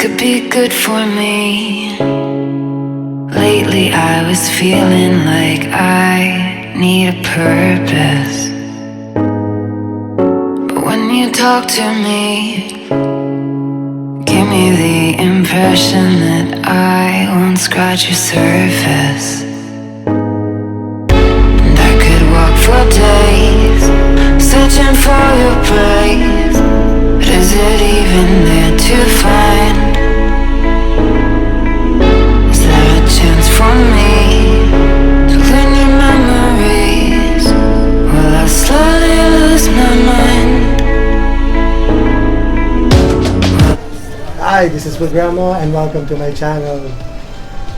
could be good for me. Lately I was feeling like I need a purpose. But when you talk to me, give me the impression that I won't scratch your surface. And I could walk for days, searching for your praise. But is it even there to find? Is there a chance for me to learn your memories? Will I slowly lose my mind? Hi, this is Grandma and welcome to my channel.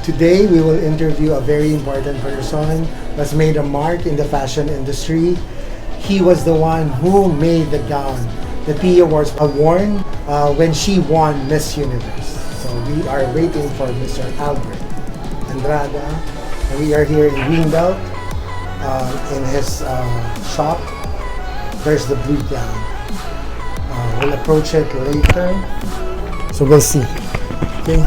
Today we will interview a very important person who has made a mark in the fashion industry. He was the one who made the gown that Pia Wurtzbach worn when she won Miss Universe. So we are waiting for Mr. Albert Andrada, and we are here in Greenbelt in his shop. There's the blue gown. We'll approach it later. So we'll see. Okay.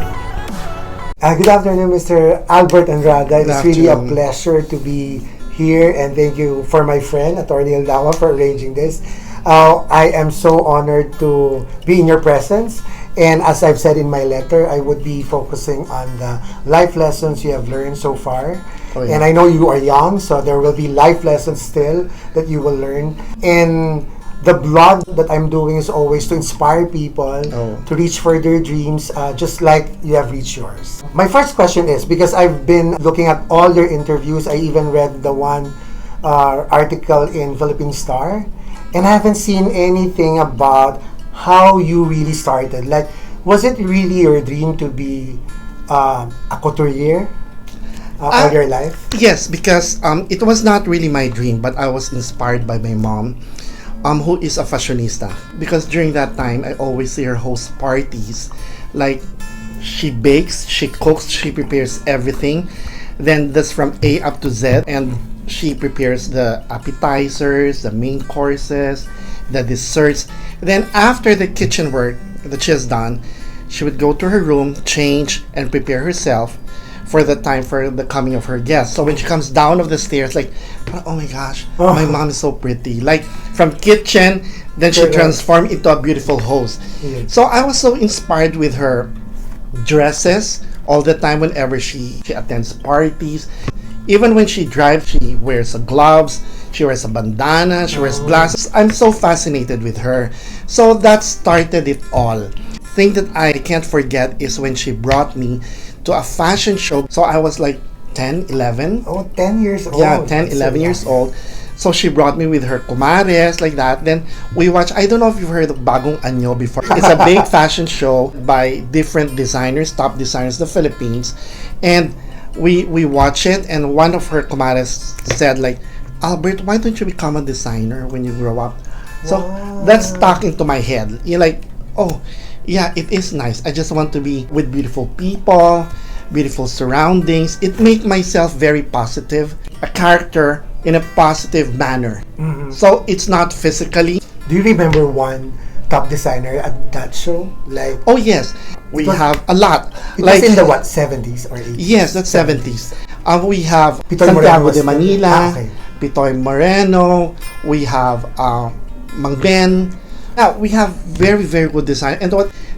Good afternoon, Mr. Albert Andrada. It's really a pleasure to be here, and thank you for my friend, Attorney Aldawa, for arranging this. I am so honored to be in your presence, and as I've said in my letter, I would be focusing on the life lessons you have learned so far. Oh, yeah. And I know you are young, so there will be life lessons still that you will learn. And the blog that I'm doing is always to inspire people to reach for their dreams, just like you have reached yours. My first question is, because I've been looking at all your interviews, I even read the one article in Philippine Star, and I haven't seen anything about how you really started. Like, was it really your dream to be a couturier all your life? Yes, because it was not really my dream, but I was inspired by my mom, who is a fashionista. Because during that time, I always see her host parties. Like, she bakes, she cooks, she prepares everything. Then that's from A up to Z, and she prepares the appetizers, the main courses, the desserts. Then after the kitchen work that she has done, she would go to her room, change, and prepare herself for the time for the coming of her guests. So when she comes down of the stairs, like, oh my gosh, my mom is so pretty. Like, from kitchen, then she transformed into a beautiful host. Yes. So I was so inspired with her dresses all the time whenever she attends parties. Even when she drives, she wears gloves, she wears a bandana, she wears glasses. I'm so fascinated with her. So that started it all. The thing that I can't forget is when she brought me to a fashion show. So I was like 10, 11. Oh, 10 years old. Yeah, 10, 11 years old. So she brought me with her kumares, like that. Then we watched, I don't know if you've heard of Bagong Anyo before. It's a big fashion show by different designers, top designers of the Philippines. And we watch it, and one of her kumares said, like, Albert, why don't you become a designer when you grow up? So that's stuck into my head. You're like, oh, yeah, it is nice. I just want to be with beautiful people, beautiful surroundings. It makes myself very positive, a character in a positive manner. Mm-hmm. So it's not physically. Do you remember one top designer at that show? Like, oh yes, we have a lot. It like was in the what, 70s or 80s? Yes, that's 70s. We have Pitoy Santiago de Manila, Pitoy Moreno. We have Mang Ben. Now we have very, very good design, and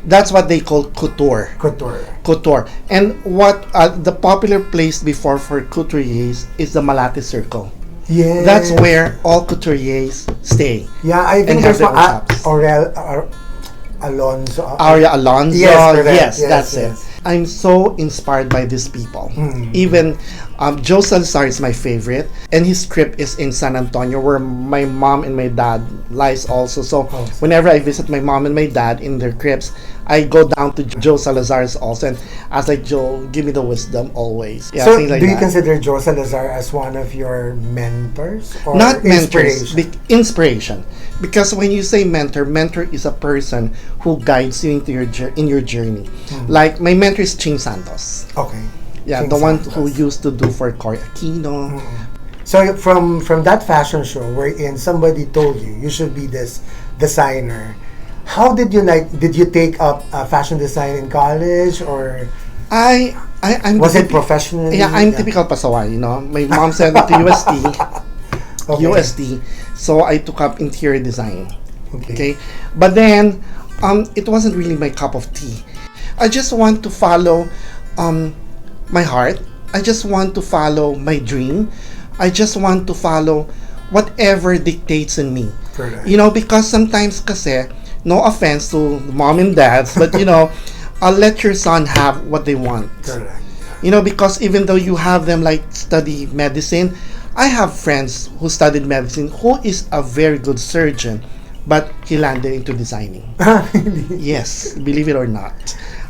that's what they call couture. Couture. And what the popular place before for couturiers is the Malate Circle. Yeah, that's where all couturiers stay. Yeah, I think there's Alonso. Aria Alonso. Yes, that's it. I'm so inspired by these people. Even Joe Salazar is my favorite, and his trip is in San Antonio, where my mom and my dad lies also. So whenever I visit my mom and my dad in their trips, I go down to Joe Salazar's also, and I was like, Joe, give me the wisdom always. Yeah, so like do you consider Joe Salazar as one of your mentors? Or not mentors, inspiration. Because when you say mentor is a person who guides you into your journey. Like my mentor is Ching Santos. Okay. Yeah, Ching the one Santos. Who used to do for Cory Aquino. So from that fashion show wherein somebody told you should be this designer, How did you did you take up fashion design in college, or I'm was it professionally? Yeah, I'm typical pasaway, you know. My mom sent me to UST. Okay. UST. So I took up interior design. Okay. But then it wasn't really my cup of tea. I just want to follow my heart. I just want to follow my dream. I just want to follow whatever dictates in me. Correct. You know, because sometimes kasi, no offense to mom and dads, but you know, I'll let your son have what they want. Correct. You know, because even though you have them like study medicine, I have friends who studied medicine who is a very good surgeon, but he landed into designing. Yes, believe it or not.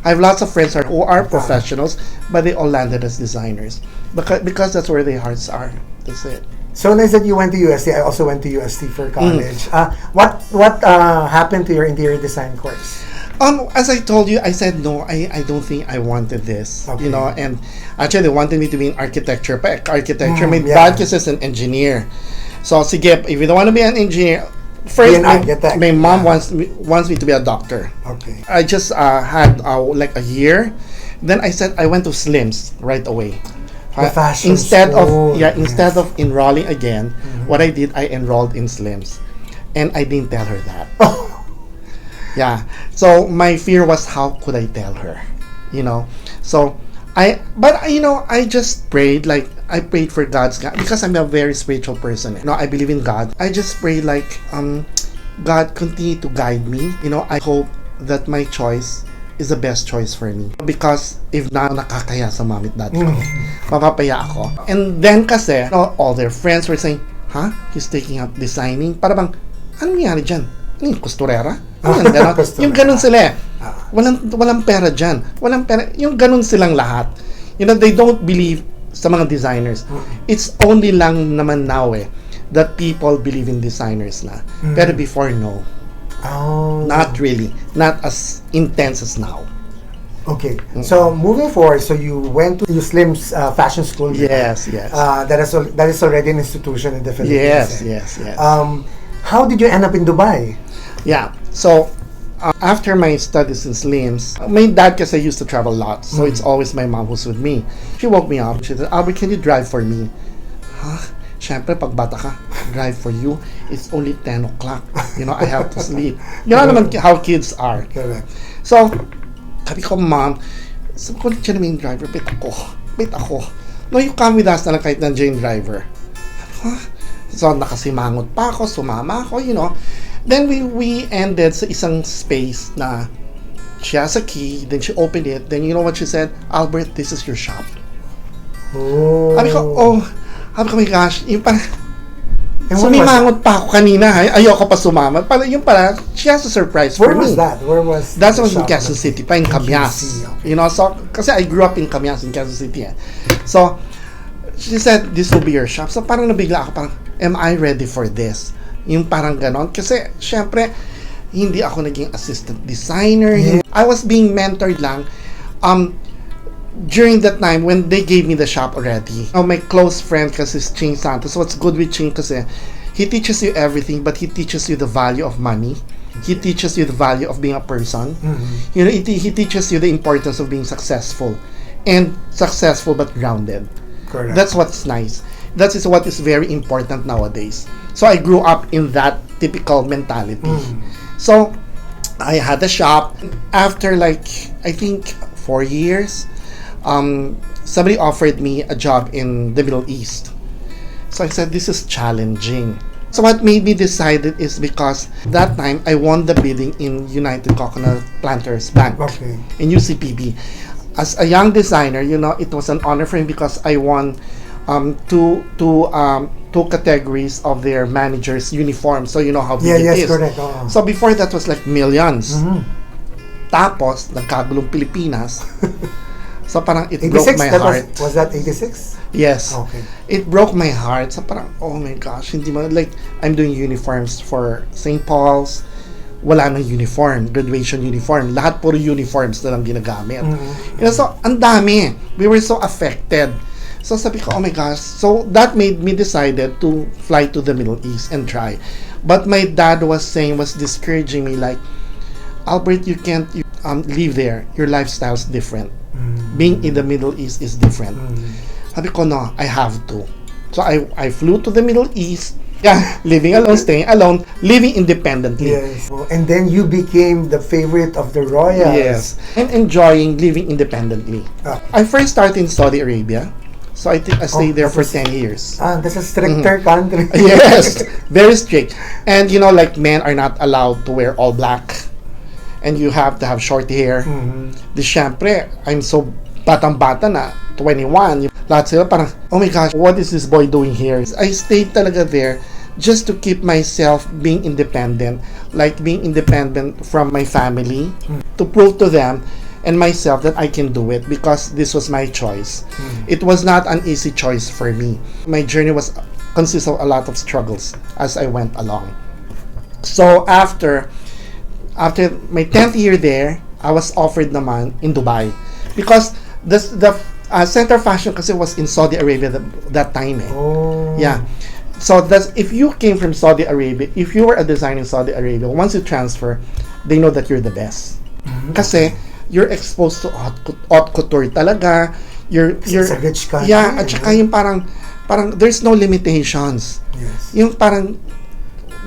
I have lots of friends who are professionals, but they all landed as designers because that's where their hearts are. That's it. So nice that you went to UST. I also went to UST for college. What happened to your interior design course? As I told you, I said no. I don't think I wanted this. Okay. You know, and actually they wanted me to be in architecture. But architecture, my yeah. dad is an engineer. So sige, if you don't want to be an engineer, first Be an architect. my mom wants me to be a doctor. Okay. I just had like a year. Then I said I went to Slims right away. The fashion instead school. instead of enrolling again, what I did, I enrolled in Slims, and I didn't tell her that. Yeah. So my fear was, how could I tell her? You know. So I just prayed, like I prayed for God's guide, because I'm a very spiritual person. You know, I believe in God. I just pray like God continue to guide me. You know, I hope that my choice is the best choice for me. Because if na nakakaya sa mami at dad ko, mapapaya ako. And then kasi, you know, all their friends were saying, huh? He's taking up designing. Para bang, ano nangyari dyan? Ano yung kusturera? Ano yung gano'n? Yung gano'n sila eh. Walang pera dyan. Walang pera. Yung gano'n silang lahat. You know, they don't believe sa mga designers. It's only lang naman now that people believe in designers na. Pero before, no. Oh. Not really. Not as intense as now. Okay. So moving forward, so you went to Slim's fashion school. Yes. That is already an institution in the Philippines. Yes. How did you end up in Dubai? Yeah. So after my studies in Slims, my dad kasi used to travel a lot, so it's always my mom who's with me. She woke me up. She said, "Albert, can you drive for me?" Huh? Siyempre, pag bata ka, drive for you. It's only 10 o'clock. You know, I have to sleep. You know naman how kids are. Correct. So, sabi ko, mom, sabi ko, siya naman yung driver, bait ako. No, you come with us na lang kahit nandiyan yung driver. Huh? So, nakasimangot pa ako, sumama ako, you know. Then, we ended sa isang space na she has a key, then she opened it, then you know what she said? Albert, this is your shop. Oh. Sabi ko, my gosh, yung parang, sumimangot pa ako kanina, ayoko pa sumama. Yung parang, she has a surprise for me. Where was that? That was in Quezon City, pa in Camias. Okay. You know, so, kasi I grew up in Camias, in Quezon City. So, she said, this will be your shop. So, parang nabigla ako, parang, am I ready for this? Yung parang ganon. Kasi, syempre, hindi ako naging assistant designer. I was being mentored lang. During that time when they gave me the shop already. My close friend kasi is Ching Santos. What's good with Ching kasi he teaches you everything, but he teaches you the value of money. He teaches you the value of being a person. You know, he teaches you the importance of being successful, and successful but grounded. Correct. That's what's nice. That is what is very important nowadays. So I grew up in that typical mentality. So I had a shop. After like I think 4 years, somebody offered me a job in the Middle East. So I said, this is challenging. So what made me decide it is because that time I won the bidding in United Coconut Planters Bank, in UCPB. As a young designer, you know, it was an honor for me because I won two categories of their managers' uniform. So you know how big it is. Correct. So before that was like millions. Tapos, nagkagulong Pilipinas. So parang it broke my heart. Was that 86? Yes. Okay. It broke my heart. So parang, oh my gosh, hindi mo, like, I'm doing uniforms for St. Paul's. Wala nang uniform, graduation uniform. Lahat puro uniforms na lang ginagamit. You know, so, ang dami. We were so affected. So sabi ko, oh my gosh. So that made me decided to fly to the Middle East and try. But my dad was discouraging me like, Albert, you can't live there. Your lifestyle's different. Being in the Middle East is different. Sabi ko, no, I have to. So I flew to the Middle East. Yeah, living alone, staying alone, living independently. Yes. And then you became the favorite of the royals. Yes. And enjoying living independently. I first started in Saudi Arabia. So I think I stayed there for 10 years. That's a stricter country. Yes, very strict. And you know, like men are not allowed to wear all black. And you have to have short hair. Di syempre, I'm so batang-bata na, 21. Lahat sila parang, oh my gosh, what is this boy doing here? I stayed talaga there just to keep myself being independent. Like being independent from my family. To prove to them and myself that I can do it because this was my choice. It was not an easy choice for me. My journey was consists of a lot of struggles as I went along. So after my 10th year there, I was offered naman in Dubai because the center fashion kasi was in Saudi Arabia that time. Yeah. So that's if you came from Saudi Arabia, if you were a designer in Saudi Arabia, once you transfer, they know that you're the best. Kasi you're exposed to haute couture talaga. It's a rich country. Yeah, at saka yung parang there's no limitations. Yes. Yung parang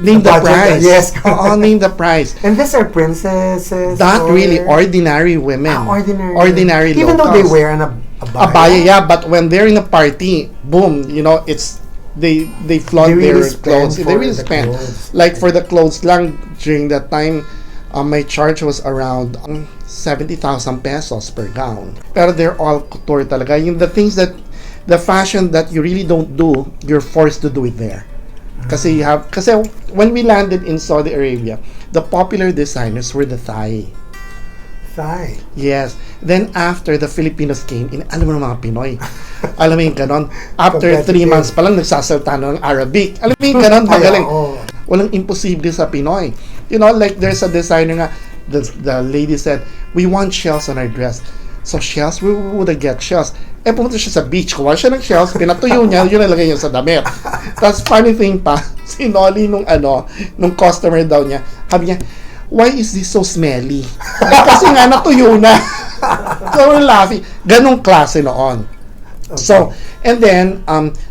name the price. Yes. Name the price. And these are princesses? Not really. Ordinary women. Ordinary even locals. Though they wear an abaya. Abaya, yeah. But when they're in a party, boom, you know, it's they flaunt their clothes. They really spend. Like for the clothes lang during that time, my charge was around 70,000 pesos per gown. Pero they're all couture talaga. The things that, the fashion that you really don't do, you're forced to do it there. Kasi when we landed in Saudi Arabia, the popular designers were the Thai. Yes. Then after the Filipinos came in, alam mo ng mga Pinoy. Alam mo yung ganon. After 3 months pa lang, nagsasalta na ng Arabic. Alam mo yung ganon, magaling. Walang imposible sa Pinoy. You know, like there's a designer nga, the lady said, we want shells on our dress. So shells, we would get shells. Pumunta siya sa beach, kuha siya ng shells, pinatuyo niya, yun nalagay niya sa damit. Tapos funny thing pa, sinoli nung customer daw niya, sabi niya, why is this so smelly? Kasi nga natuyo na. So we're laughing. Ganong klase noon. Okay. So, and then,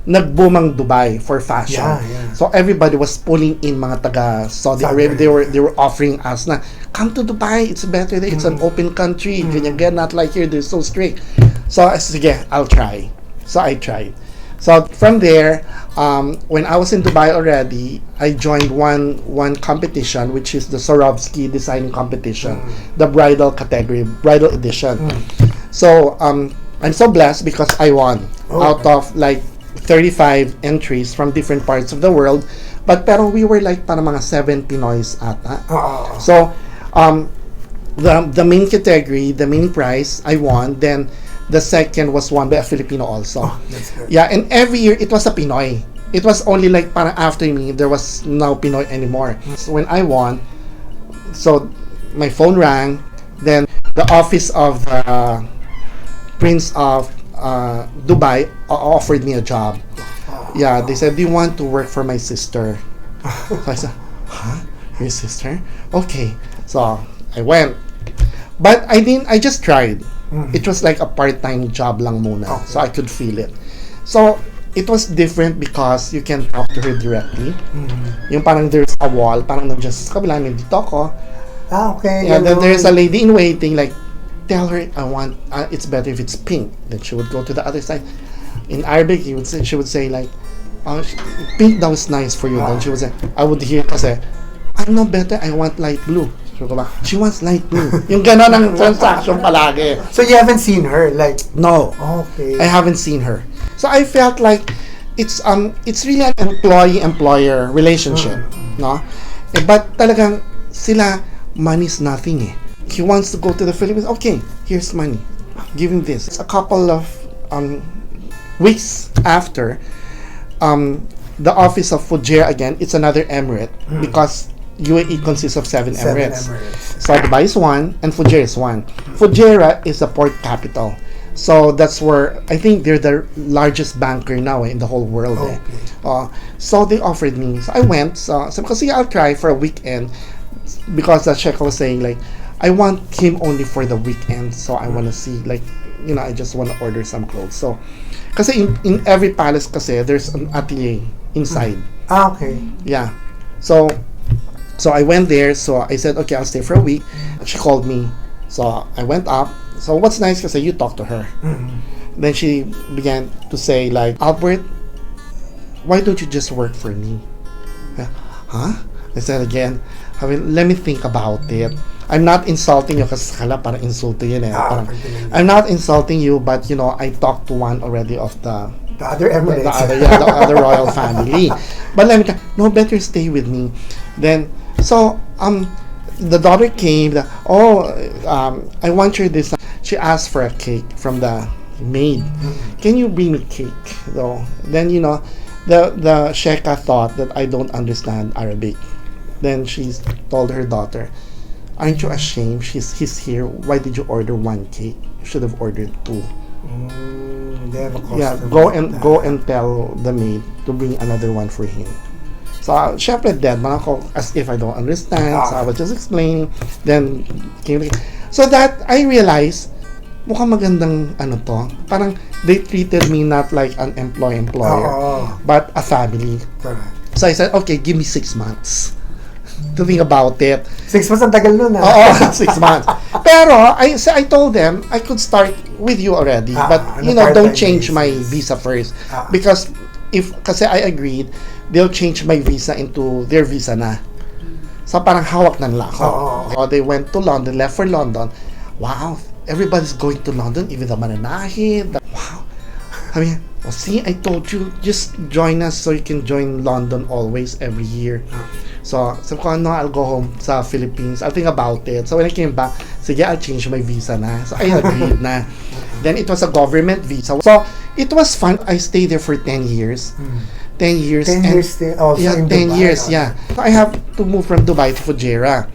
nag-boom ang Dubai for fashion. Yeah. So, everybody was pulling in mga taga Saudi Arabia. They were offering us na, come to Dubai, it's better there. It's an open country. Ganyan, not like here, they're so strict. So, sige, I'll try. So, I tried. So, from there, when I was in Dubai already, I joined one competition, which is the Swarovski designing competition, the bridal category, bridal edition. So, I'm so blessed because I won out of like 35 entries from different parts of the world. Pero we were like para mga 7 Pinoys ata. So, the main category, the main prize, I won. Then, the second was won by a Filipino also. That's good. Yeah, and every year it was a Pinoy. It was only like para after me, there was no Pinoy anymore. So when I won, so my phone rang. Then the office of the Prince of Dubai offered me a job. Yeah, they said, do you want to work for my sister? So I said, huh? Your sister? Okay. So I went. But I just tried. It was like a part-time job lang muna. So I could feel it. So it was different because you can talk to her directly. Yung parang there's a wall, parang nandiyan sa kabila, nandito ako. Okay. Yeah, then there's a lady in waiting, like, tell her I want, it's better if it's pink. Then she would go to the other side. In Arabic, she would say like, oh, pink, that was nice for you. Then she would say, I would hear kasi, I know better, I want light blue. She wants light blue. Yung gano'n ang transaction palagi. So you haven't seen her, like? No. Okay. I haven't seen her. So I felt like it's really an employee-employer relationship, no? But talagang sila, money's nothing eh. He wants to go to the Philippines. Okay, here's money. Give him this. A couple of weeks after, the office of Fujairah again, it's another emirate because U.A.E consists of 7 emirates. So Dubai is one and Fujairah is one. Fujairah is the port capital. So that's where I think they're the largest banker now in the whole world. So they offered me. So I went. So sabi ko, sige, I'll try for a weekend because the sheikh was saying like, I want him only for the weekend. So I want to see, like, you know, I just want to order some clothes. So, kasi in every palace kasi, there's an atelier inside. Okay. Yeah. So I went there. So I said, okay, I'll stay for a week. She called me. So I went up. So what's nice kasi you talk to her. Then she began to say like, Albert, why don't you just work for me? Huh? I said again, let me think about it. I'm not insulting you kasi kala parang insulto yun eh. I'm not insulting you, but you know, I talked to one already of the other Emirates. The other royal family. But let me no, better stay with me. Then, so, the daughter came, I want you this. She asked for a cake from the maid. Can you bring me cake? So, then, you know, the Sheikha thought that I don't understand Arabic. Then she told her daughter, aren't you ashamed? He's here. Why did you order one cake? You should have ordered two. They have a cost. Yeah, go and tell the maid to bring another one for him. So, syempre dead man ako as if I don't understand. So I was just explaining. Then so that I realized mukhang magandang ano to. Parang they treated me not like an employer, but a family. Correct. So I said, okay, give me 6 months to think about it. 6 months ang tagal nun, Oo, 6 months. Pero, I told them, I could start with you already. But, you know, don't change my visa first. Because, kasi I agreed, they'll change my visa into their visa na. So, parang hawak na nila ako. So, they went to London, left for London. Wow, everybody's going to London, even the mananahi. Wow. I mean, see, I told you, just join us so you can join London always, every year. So, sabi ko, no, I'll go home sa Philippines. I'll think about it. So, when I came back, sige, I'll change my visa na. So, I agreed na. Then, it was a government visa. So, it was fun. I stayed there for 10 years. 10 years. 10 years also yeah, in 10 Dubai, years, yeah. I have to move from Dubai to Fujairah.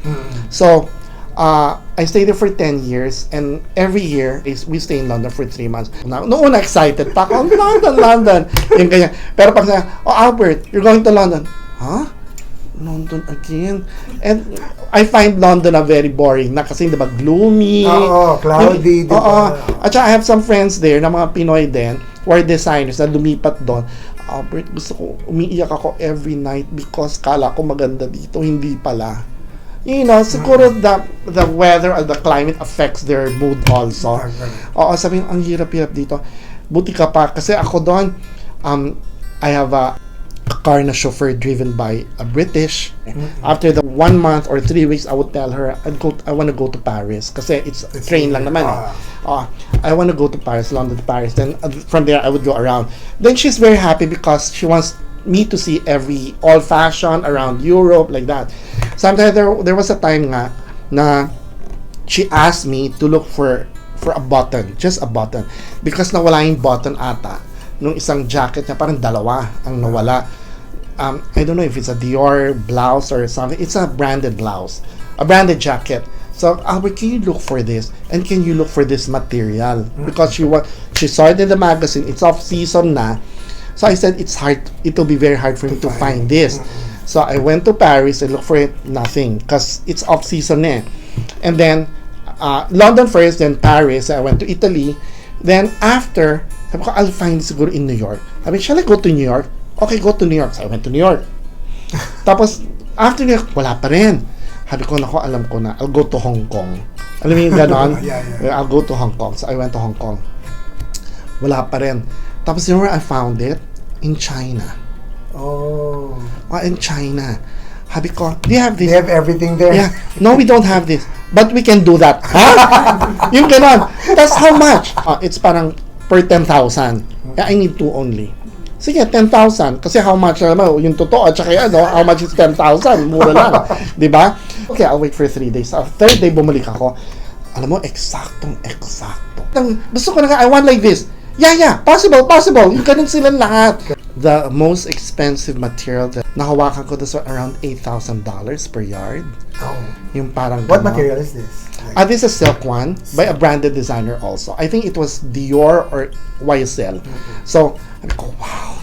So, I stayed there for 10 years, and every year we stay in London for 3 months. Noon excited pa ako, London. Yung ganyan. Pero pag sabi, Albert, you're going to London. Huh? London again? And I find London very boring na kasi diba gloomy. Cloudy. At saka I have some friends there na mga Pinoy din who are designers na lumipat doon. Albert, gusto ko, umiiyak ako every night because kala ko maganda dito, hindi pala. You know, siguro the weather or the climate affects their mood also. Sabi ang hirap-hirap dito. Buti ka pa kasi ako doon, I have a car na chauffeur driven by a British. After the 1 month or 3 weeks, I would tell her, I want to go to Paris kasi it's train lang naman. I want to go to Paris, London to Paris. Then from there, I would go around. Then she's very happy because she wants me to see every old fashion around Europe, like that. Sometimes there was a time nga na she asked me to look for a button, just a button, because nawala yung button ata nung isang jacket niya, parang dalawa ang nawala. I don't know if it's a Dior blouse or something. It's a branded blouse, a branded jacket. So, Albert, can you look for this? And can you look for this material? Because she saw it in the magazine. It's off season na. So I said, it'll be very hard for me to find this. So I went to Paris and looked for it, nothing. Because it's off season eh. And then, London first, then Paris. I went to Italy. Then after, sabi ko, I'll find siguro in New York. Sabi, shall I go to New York? Okay, go to New York. So I went to New York. Tapos, after New York, wala pa rin. Sabi ko, nako, alam ko na, I'll go to Hong Kong. Alam mo yung ganon? Yeah. I'll go to Hong Kong. So I went to Hong Kong. Wala pa rin. Tapos, you know where I found it? In China. In China. Sabi ko, do you have this? They have everything there? Yeah. No, we don't have this. But we can do that. Huh? Yung ganon. That's how much? It's parang per 10,000. I need 2 only. Sige, 10,000. Kasi how much, yung totoo, at saka how much is 10,000? Mura lang. Diba? Okay, I'll wait for 3 days. Third day, bumalik ako. Alam mo, eksaktong. Gusto ko na nga, I want like this. Yeah, possible. Yung ganun sila lahat. The most expensive material that nahawakan ko, this was around $8,000 per yard. Yung parang what material is this? This is a silk one by a branded designer also. I think it was Dior or YSL. So, I go, wow,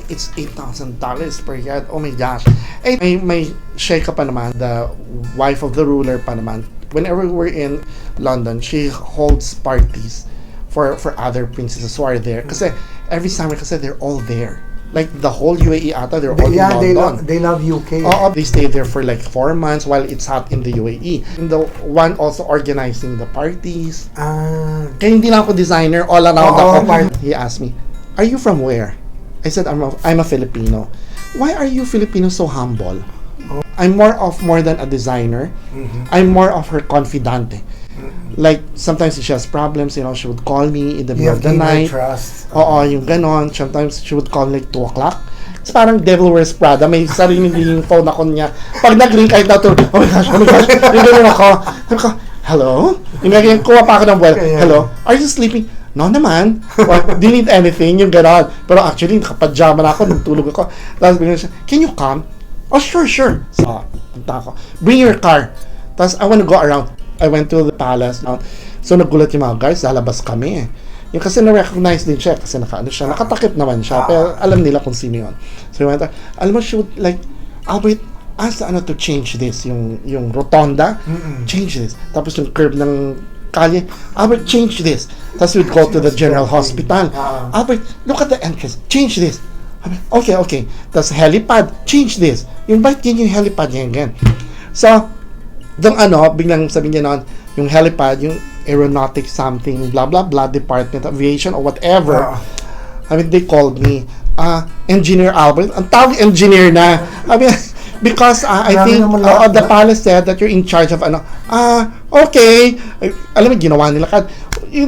it's $8,000 per yard. Oh my gosh. May Sheikha pa naman, the wife of the ruler pa naman, Whenever we're in London, she holds parties for other princesses who are there. Kasi every summer, kasi they're all there. Like the whole U.A.E. ata, they're all in London. They love UK. Oo, they stay there for like 4 months while it's hot in the U.A.E. And the one also organizing the parties. Kaya hindi lang ako designer, all around ako. He asked me, "Are you from where?" I said, I'm a Filipino. "Why are you Filipino so humble?" I'm more than a designer. I'm more of her confidante. Like, sometimes she has problems, you know, she would call me in the middle of the night. Trust. Oo, yung ganon. Sometimes she would call like 2 o'clock. It's parang Devil Wears Prada. May sarili yung phone ako niya. Pag nag-ring kahit na to, oh my gosh. Yung ganon ako. Sabi ko, hello? Yung ganyan, kuha pa ako ng buwan. Hello? Are you sleeping? No naman. Do you need anything? Yung ganon. Pero actually, nakapajama na ako, nagtulog ako. Tapos bigla siya, can you come? Oh, sure. So, punta ako. Bring your car. Tapos, I want to go around. I went to the palace. So, nagulat yung mga guys, lalabas kami. Yung kasi na-recognize din siya, kasi nakatakip naman siya, pero alam nila kung sino yun. So, we went, alam mo, she would like, Albert, ask to change this, yung rotonda, change this. Tapos yung curve ng kalye, Albert, change this. Tapos we'd go to the general hospital. Albert, look at the entrance, change this. Okay. Tapos helipad, change this. Yung bite yun yung helipad niya again. So, doon biglang sabi niya noon, yung helipad, yung aeronautic something, blah blah blah, department, aviation or whatever. I mean, they called me, Engineer Albert. Ang tawag engineer na. I mean, because I think the palace said that you're in charge of okay. Alam mo, ginawa nila.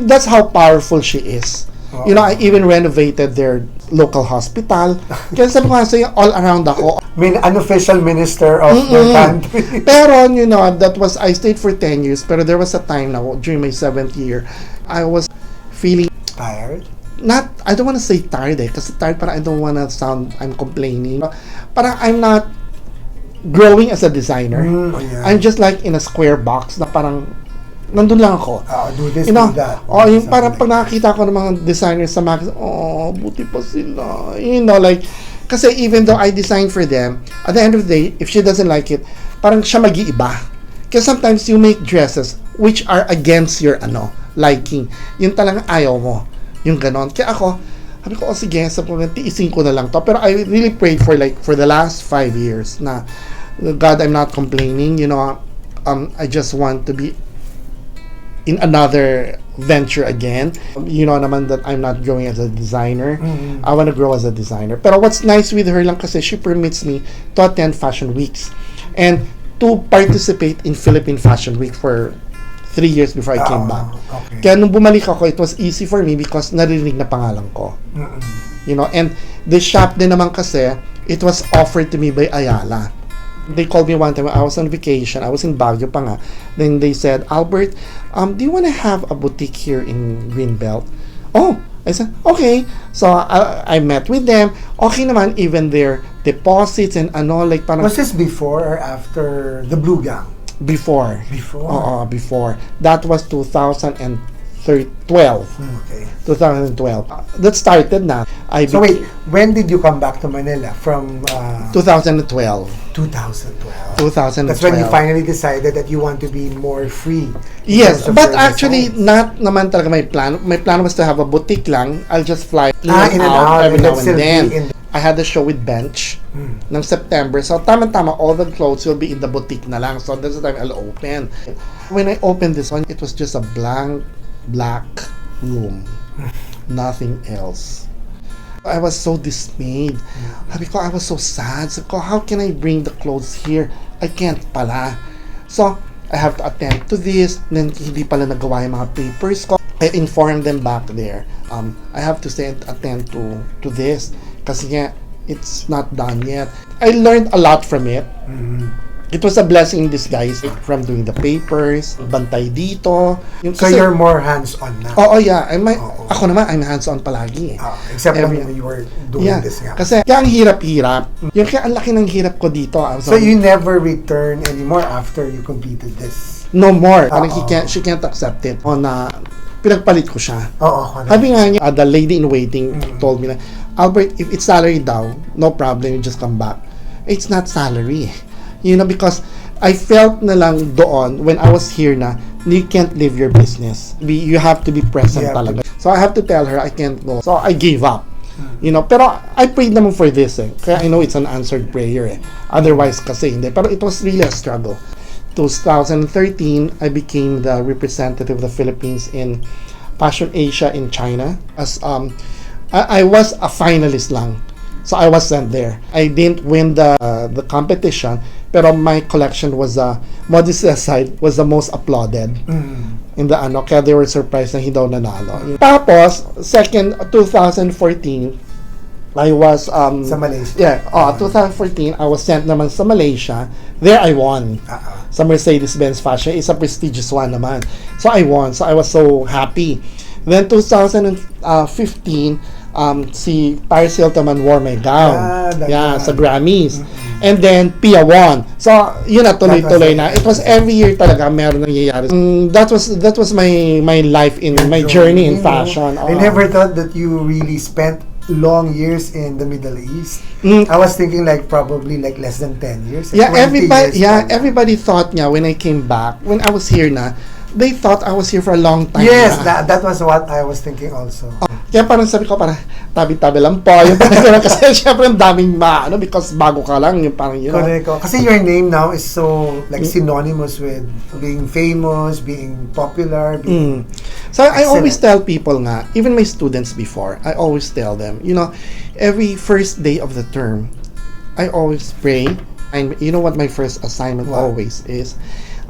That's how powerful she is. You know, I even renovated their local hospital. Kaya sabi ko nga sa'yo, all around ako. Unofficial minister of their country. Pero, you know, I stayed for 10 years, pero there was a time now, during my 7th year, I was feeling tired? I don't want to say tired kasi tired parang I don't want to sound I'm complaining. Parang I'm not growing as a designer. I'm just like in a square box na parang nandun lang ako. Do this, you know, do that. Yung parang pag nakakita ko ng mga designers sa magazine, buti pa sila. You know, like, kasi even though I design for them, at the end of the day, if she doesn't like it, parang siya mag-iiba. Kasi sometimes you make dresses which are against your, liking. Yung talagang ayaw mo. Yung ganon. Kaya ako, sabi ko, sige, tiisin ko na lang to. Pero I really prayed for the last 5 years na, God, I'm not complaining. You know, I just want to be in another venture again. You know naman that I'm not growing as a designer. I want to grow as a designer. Pero what's nice with her lang kasi she permits me to attend fashion weeks and to participate in Philippine Fashion Week for 3 years before I came back. Okay. Kaya nung bumalik ako, it was easy for me because narinig na pangalan ko. You know, and the shop din naman kasi, it was offered to me by Ayala. They called me one time. I was on vacation. I was in Baguio pa nga. Then they said, Albert, do you want to have a boutique here in Greenbelt? Oh, I said, okay. So I met with them. Okay naman, even their deposits and like parang... Was this before or after the Blue Gang? Before. Before. That was 2012. Okay. 2012. That started na. So wait, when did you come back to Manila? From 2012. 2012. That's when you finally decided that you want to be more free. Yes, but actually not naman talaga my plan. My plan was to have a boutique lang. I'll just fly in and out every now and then. I had a show with Bench ng September. So tama-tama, all the clothes will be in the boutique na lang. So that's the time I'll open. When I opened this one, it was just a blank black room. Nothing else. I was so dismayed. Sabi ko, I was so sad. Sabi ko, how can I bring the clothes here? I can't pala. So, I have to attend to this. Then, hindi pala nagawa yung mga papers ko. I informed them back there. I have to attend to this. Kasi nga, it's not done yet. I learned a lot from it. It was a blessing in disguise from doing the papers, bantay dito. So you're more hands-on now? Oo, yeah. Ako naman, I'm hands-on palagi. Except when you were doing this nga. Kasi kaya ang hirap-hirap. Kaya ang laki ng hirap ko dito. So you never return anymore after you completed this? No more. She can't accept it. Pinagpalit ko siya. Sabi nga niya, the lady in waiting told me na, Albert, if it's salary daw, no problem, you just come back. It's not salary. You know, because I felt na lang doon when I was here na you can't live your business. You have to be present talaga. So I have to tell her I can't go. So I gave up. You know, pero I prayed naman for this Kaya I know it's an answered prayer Otherwise kasi hindi. Pero it was really a struggle. 2013, I became the representative of the Philippines in Fashion Asia in China. As I was a finalist lang. So I was sent there. I didn't win the competition, pero my collection was modesty aside was the most applauded in the kaya they were surprised na hindi daw nanalo. Tapos second 2014 I was sa Malaysia. 2014 I was sent naman sa Malaysia. There I won. Sa Mercedes-Benz Fashion, it's a prestigious one naman. So I won. So I was so happy. Then 2015 si Paris Hilton wore my gown. Sa Grammys. And then Pia won. So yun na tuloy-tuloy na. It was every year talaga meron nangyayari. That was my life in my journey in fashion. I never thought that you really spent long years in the Middle East. I was thinking like probably like less than 10 years. Everybody thought when I came back, when I was here na, they thought I was here for a long time. Yes, that was what I was thinking also. Kaya parang sabi ko, parang tabi-tabi lang po. Yung kasi syempre ang daming because bago ka lang, yung parang yun. Correct. Kasi your name now is so like synonymous with being famous, being popular. So I always tell people even my students before, I always tell them, every first day of the term, I always pray. And you know what my first assignment always is?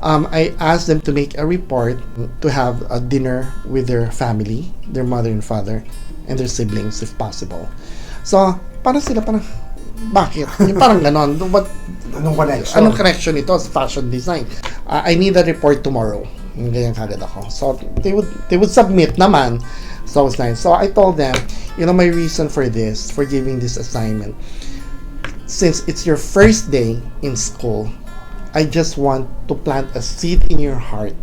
I asked them to make a report to have a dinner with their family, their mother and father, and their siblings if possible. So, parang sila bakit? Yung parang ganon. Anong connection ito sa fashion design? I need a report tomorrow. Ganyan kagad ako. So, they would submit naman. So, it's nice. So, I told them, my reason for this, for giving this assignment, since it's your first day in school, I just want to plant a seed in your heart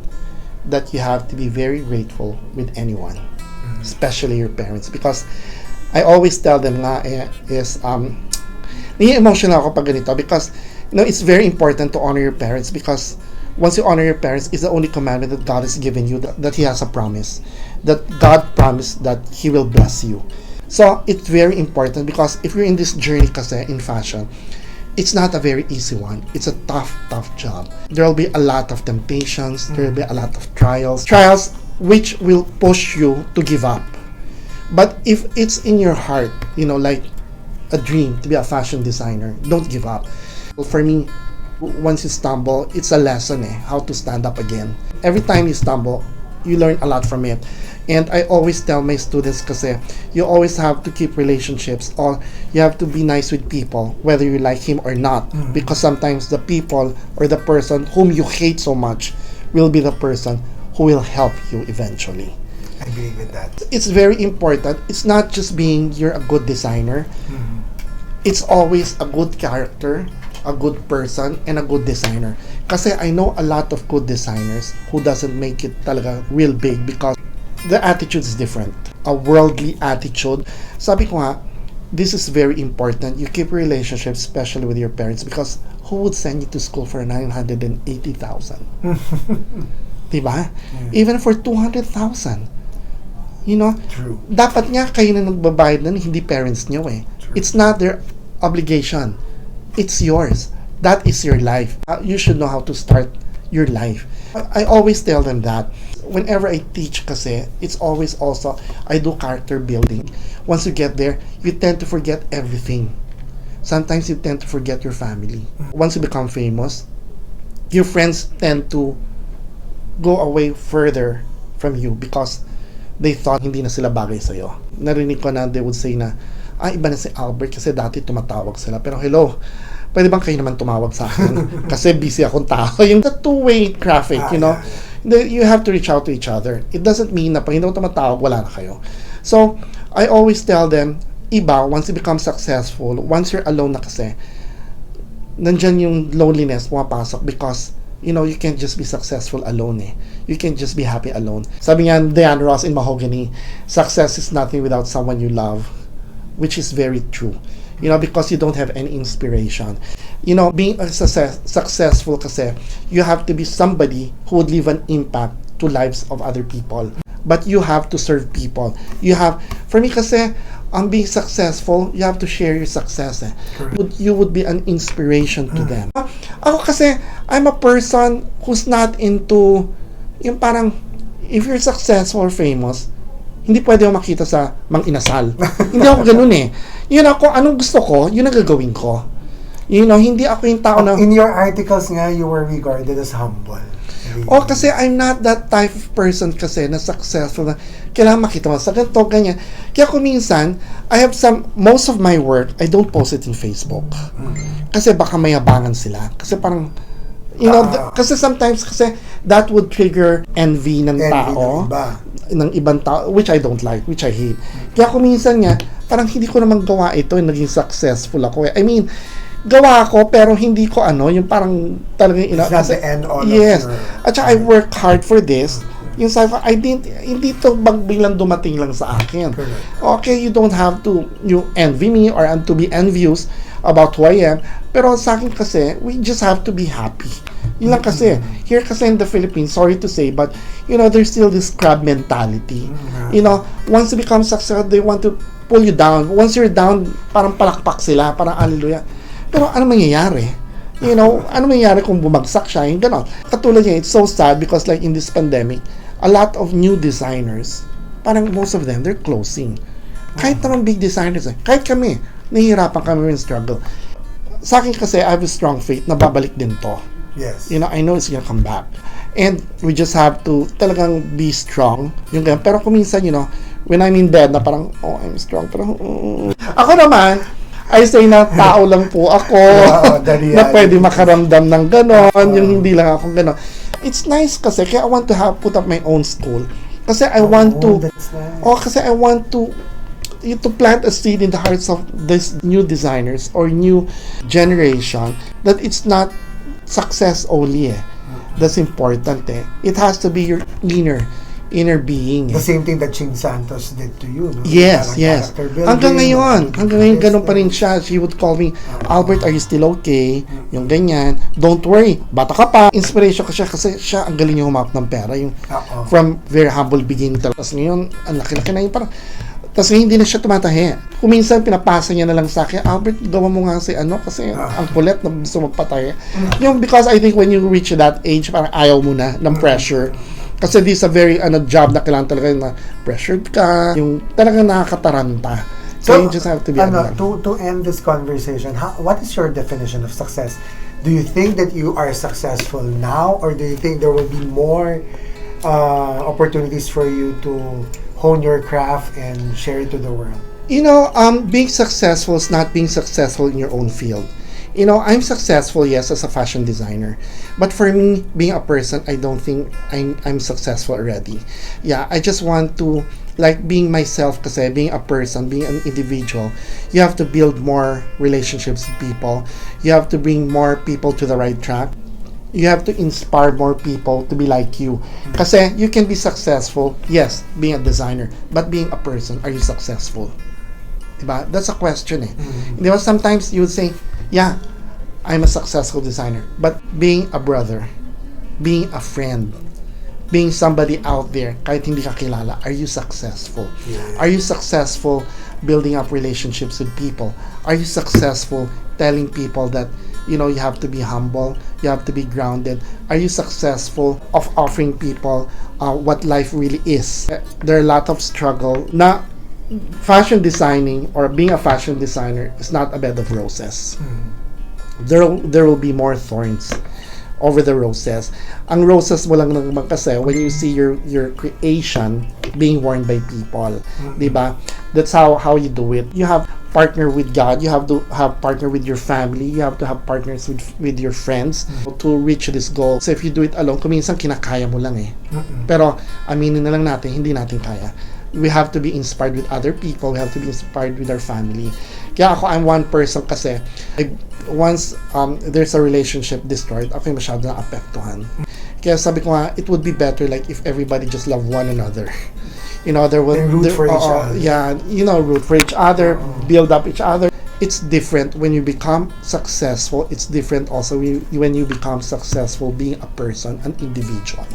that you have to be very grateful with anyone, especially your parents. Because I always tell them emotional ako pag ganito because it's very important to honor your parents because once you honor your parents, it's the only commandment that God has given you that He has a promise, that God promised that He will bless you. So it's very important because if you're in this journey kasi in fashion, it's not a very easy one. It's a tough job. There will be a lot of temptations. There will be a lot of trials which will push you to give up. But if it's in your heart, like a dream to be a fashion designer, don't give up. For me, once you stumble, it's a lesson how to stand up again. Every time you stumble, you learn a lot from it. And I always tell my students kasi you always have to keep relationships or you have to be nice with people whether you like him or not because sometimes the people or the person whom you hate so much will be the person who will help you eventually. I believe in that. It's very important. It's not just being you're a good designer. It's always a good character, a good person, and a good designer. Kasi I know a lot of good designers who doesn't make it talaga real big because the attitude is different. A worldly attitude. Sabi ko this is very important. You keep relationships, especially with your parents, because who would send you to school for 980,000? Diba? Even for 200,000. True. Dapat nga kayo na nagbabayad na hindi parents nyo True. It's not their obligation. It's yours. That is your life. You should know how to start your life. I always tell them that. Whenever I teach kasi, it's always also, I do character building. Once you get there, you tend to forget everything. Sometimes you tend to forget your family. Once you become famous, your friends tend to go away further from you because they thought hindi na sila bagay sa'yo. Narinig ko na they would say na, iba na si Albert kasi dati tumatawag sila. Pero hello, pwede bang kayo naman tumawag sa akin? Kasi busy akong tao. Yung the two-way traffic, you have to reach out to each other. It doesn't mean na pag hindi mo tumatawag, wala na kayo. So, I always tell them, once you become successful, once you're alone na kasi, nandyan yung loneliness pumapasok because, you can't just be successful alone You can't just be happy alone. Sabi nga Diane Ross in Mahogany, success is nothing without someone you love, which is very true. You know, because you don't have any inspiration. You know, being a successful kasi, you have to be somebody who would leave an impact to lives of other people. But you have to serve people. You have, for me kasi, being successful, you have to share your success. You would be an inspiration to them. Ako kasi, I'm a person who's not into, yung parang, if you're successful or famous, hindi pwede ako makita sa mang-inasal. Hindi ako ganun eh. You know, kung anong gusto ko, yun ang gagawin ko. You know, hindi ako yung tao na... In your articles nga, you were regarded as humble. Oh, kasi I'm not that type of person kasi na successful na kailangan makita mo sa ganito, ganyan. Kaya kung minsan, most of my work, I don't post it in Facebook. Kasi baka mayabangan sila. Kasi parang, you know, kasi sometimes kasi that would trigger envy ng tao. Ng ibang tao, which I don't like, which I hate. Kaya kung minsan nga, parang hindi ko naman gawa ito, naging successful ako. I mean, gawa ko pero hindi ko yung parang talagang it's not the end all yes. of your... At saka I work hard for this. Yung sabi ko, hindi to biglang dumating lang sa akin. Okay, you don't have to envy me or to be envious about who I am. Pero sa akin kasi, we just have to be happy. Yun lang kasi. Here kasi in the Philippines, sorry to say, but you know, there's still this crab mentality. You know, once you become successful, they want to pull you down. Once you're down, parang palakpak sila, parang hallelujah. Pero ano mangyayari? You know, ano mangyayari kung bumagsak siya? Yung gano'n. Katulad niya, it's so sad because like in this pandemic, a lot of new designers, parang most of them, they're closing. Kahit naman big designers, kahit kami, nahihirapan kami in struggle. Sa akin kasi, I have a strong faith na babalik din to. Yes. You know, I know it's gonna come back. And we just have to talagang be strong. Yung ganyan. Pero kung minsan, you know, when I'm in bed, na parang, oh, I'm strong. Pero, ako naman, I say na tao lang po ako, na pwede makaramdam ng gano'n, yung hindi lang ako gano'n. It's nice kasi, kaya I want to put up my own school. Kasi I want to, kasi I want to plant a seed in the hearts of these new designers or new generation that it's not success only that's important It has to be your inner being. The same thing that Ching Santos did to you, no? Yes. Hanggang ngayon, ganun pa rin siya. She would call me, Albert, are you still okay? Yung ganyan. Don't worry, bata ka pa. Inspiration ko siya kasi siya ang galing niya humawak ng pera. Yung from very humble beginning. Tapos ngayon, ang laki-laki na yung parang, tapos ngayon, hindi na siya tumatahi. Kung minsan, pinapasa niya na lang sa akin, Albert, gawa mo nga kasi ang kulit na gusto magpatay. Yung, because I think when you reach that age, parang ayaw mo na ng pressure. Kasi this is a very job na kailangan talaga na pressured ka, yung talagang nakakataranta. So you just have to be to end this conversation, what is your definition of success? Do you think that you are successful now, or do you think there will be more opportunities for you to hone your craft and share it to the world? You know, being successful is not being successful in your own field. You know, I'm successful, yes, as a fashion designer. But for me, being a person, I don't think I'm successful already. Yeah, I just want to, like, being myself kasi, being a person, being an individual, you have to build more relationships with people. You have to bring more people to the right track. You have to inspire more people to be like you. Kasi you can be successful, yes, being a designer, but being a person, are you successful? Diba? That's a question Diba? Sometimes you would say, yeah, I'm a successful designer, but being a brother, being a friend, being somebody out there, kahit hindi ka kilala, are you successful? Yeah. Are you successful building up relationships with people? Are you successful telling people that, you know, you have to be humble, you have to be grounded? Are you successful of offering people what life really is? There are a lot of struggle. Na fashion designing or being a fashion designer is not a bed of roses. There will be more thorns over the roses. Ang roses mo lang naman kasi when you see your creation being worn by people. Diba? That's how you do it. You have partner with God, you have to have partner with your family, you have to have partners with your friends to reach this goal. So if you do it alone, kuminsan kinakaya mo lang Pero aminin na lang natin, hindi natin kaya. We have to be inspired with other people. We have to be inspired with our family. Kaya ako, I'm one person kasi once there's a relationship destroyed, ako yung masyado na-apektuhan. Kaya sabi ko nga, it would be better like if everybody just love one another. You know, root for each other. Yeah, you know, root for each other, build up each other. it's different when you become successful. It's different also when you become successful being a person, an individual.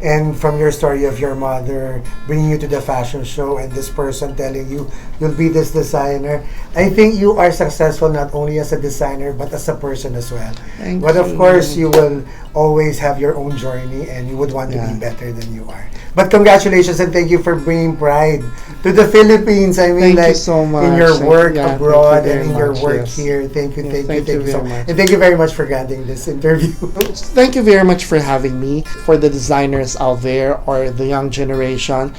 And from your story of your mother bringing you to the fashion show and this person telling you you'll be this designer, I think you are successful not only as a designer but as a person as well. But of course, you will always have your own journey and you would want to be better than you are. But congratulations and thank you for bringing pride to the Philippines. I mean, Thank you so much. in your work Yeah, abroad thank you and in very your much, work yes. here. Thank you very so much. And thank you very much for granting this interview. Thank you very much for having me. For the designers out there or the young generation,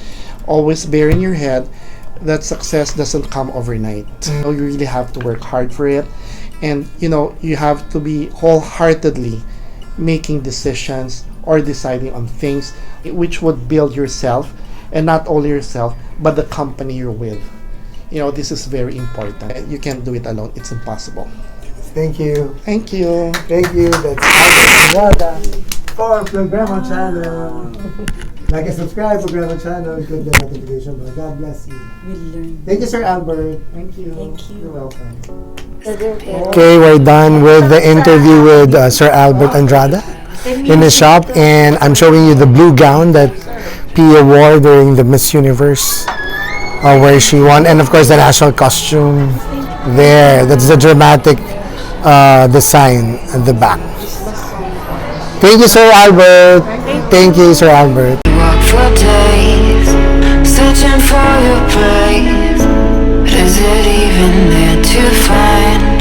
always bear in your head that success doesn't come overnight. You really have to work hard for it, and you have to be wholeheartedly making decisions or deciding on things which would build yourself, and not only yourself but the company you're with. This is very important. You can't do it alone. It's impossible. Thank you. Thank you. Thank you. That's Andrada for Programa Channel. Like and subscribe to Programa Channel. Click the notification bell. God bless you. We'll learn. Thank you, Sir Albert. Thank you. Thank you. You're welcome. Okay. Okay, we're done with the interview with Sir Albert Andrada in the shop, and I'm showing you the blue gown that Pia wore during the Miss Universe, where she won, and of course the national costume there. That's the dramatic design at the back. Thank you, Sir Albert. Thank you, Sir Albert. Walk for days, searching for your praise. But is it even there to find?